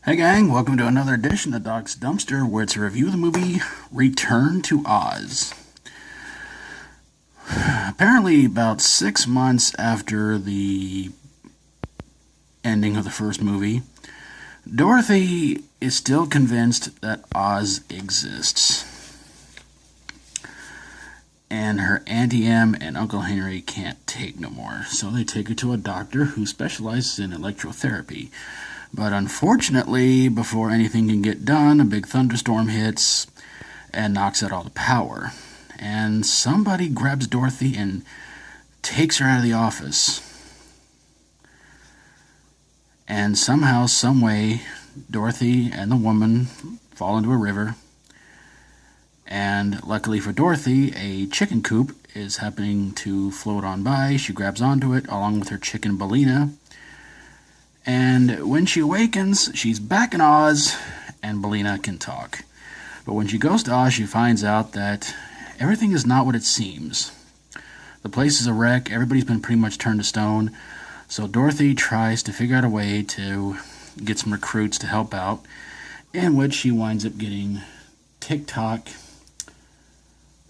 Hey gang, welcome to another edition of Doc's Dumpster, where it's a review of the movie Return to Oz. Apparently, about 6 months after the ending of the first movie, Dorothy is still convinced that Oz exists. And her Auntie Em and Uncle Henry can't take no more, so they take her to a doctor who specializes in electrotherapy. But unfortunately, before anything can get done, a big thunderstorm hits and knocks out all the power. And somebody grabs Dorothy and takes her out of the office. And somehow, someway, Dorothy and the woman fall into a river. And luckily for Dorothy, a chicken coop is happening to float on by. She grabs onto it along with her chicken Bellina. And when she awakens, she's back in Oz, and Bellina can talk. But when she goes to Oz, she finds out that everything is not what it seems. The place is a wreck, everybody's been pretty much turned to stone, so Dorothy tries to figure out a way to get some recruits to help out, in which she winds up getting TikTok,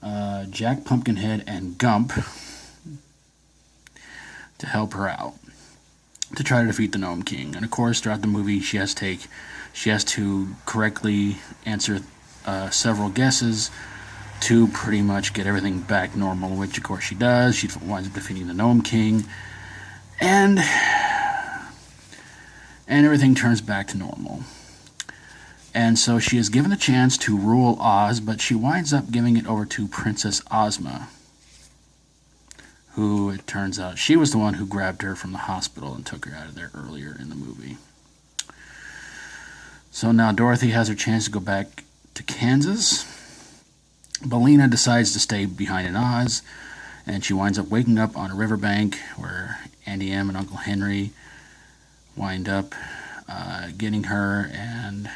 Jack Pumpkinhead, and Gump to help her out, to try to defeat the Gnome King. And of course, throughout the movie, she has to correctly answer several guesses to pretty much get everything back normal, which of course she does. She winds up defeating the Gnome King, and everything turns back to normal. And so she is given the chance to rule Oz, but she winds up giving it over to Princess Ozma, who, it turns out, she was the one who grabbed her from the hospital and took her out of there earlier in the movie. So now Dorothy has her chance to go back to Kansas. Bellina decides to stay behind in Oz, and she winds up waking up on a riverbank where Auntie Em and Uncle Henry wind up getting her and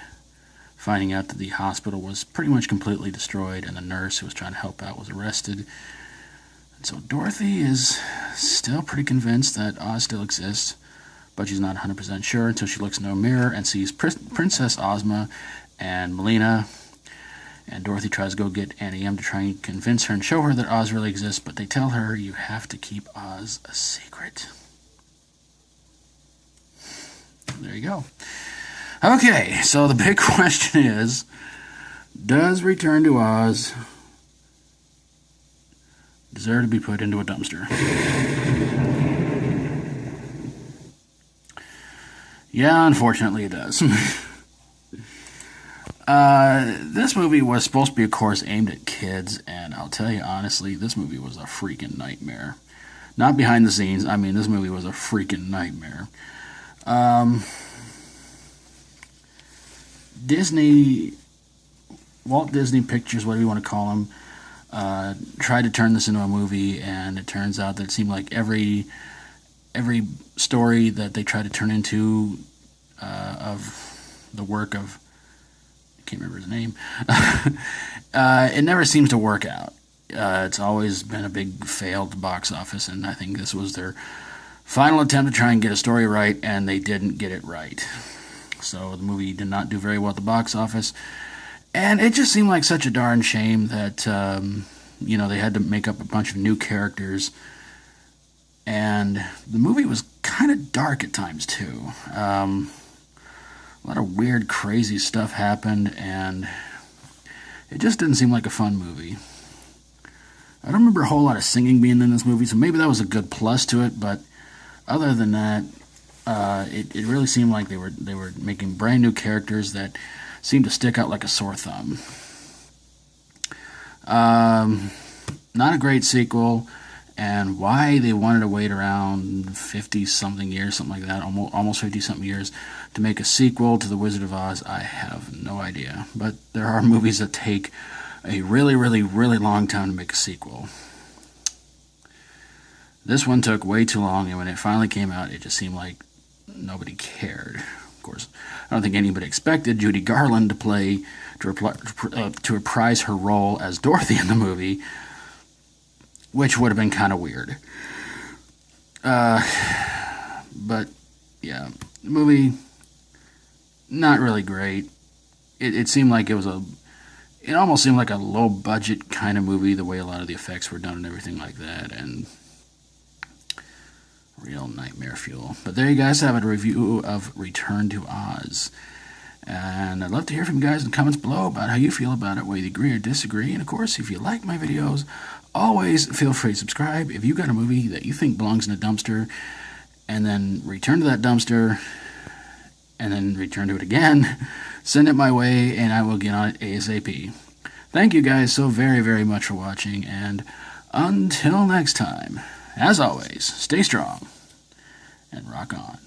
finding out that the hospital was pretty much completely destroyed, and the nurse who was trying to help out was arrested. So Dorothy is still pretty convinced that Oz still exists, but she's not 100% sure until she looks into a mirror and sees Princess Ozma and Bellina. And Dorothy tries to go get Auntie Em to try and convince her and show her that Oz really exists, but they tell her you have to keep Oz a secret. There you go. Okay, so the big question is, does Return to Oz deserve to be put into a dumpster? Yeah, unfortunately it does. This movie was supposed to be, of course, aimed at kids, and I'll tell you honestly, this movie was a freaking nightmare. Not behind the scenes, I mean, this movie was a freaking nightmare. Walt Disney Pictures, whatever you want to call them, tried to turn this into a movie, and it turns out that it seemed like every story that they tried to turn into of the work of, I can't remember his name, it never seems to work out. It's always been a big failed box office, and I think this was their final attempt to try and get a story right, and they didn't get it right. So the movie did not do very well at the box office. And it just seemed like such a darn shame that, they had to make up a bunch of new characters. And the movie was kind of dark at times, too. A lot of weird, crazy stuff happened, and it just didn't seem like a fun movie. I don't remember a whole lot of singing being in this movie, so maybe that was a good plus to it, but other than that, it really seemed like they were making brand new characters that seemed to stick out like a sore thumb. Not a great sequel, and why they wanted to wait around 50-something years, something like that, almost 50-something years, to make a sequel to The Wizard of Oz, I have no idea. But there are movies that take a really, really, really long time to make a sequel. This one took way too long, and when it finally came out, it just seemed like nobody cared. Of course, I don't think anybody expected Judy Garland to reprise her role as Dorothy in the movie, which would have been kind of weird. But yeah, the movie not really great. It seemed like it almost seemed like a low budget kind of movie, the way a lot of the effects were done and everything like that, and real nightmare fuel. But there you guys have a review of Return to Oz. And I'd love to hear from you guys in the comments below about how you feel about it, whether you agree or disagree. And of course, if you like my videos, always feel free to subscribe. If you got a movie that you think belongs in a dumpster, and then return to that dumpster, and then return to it again, send it my way, and I will get on it ASAP. Thank you guys so very, very much for watching, and until next time, as always, stay strong and rock on.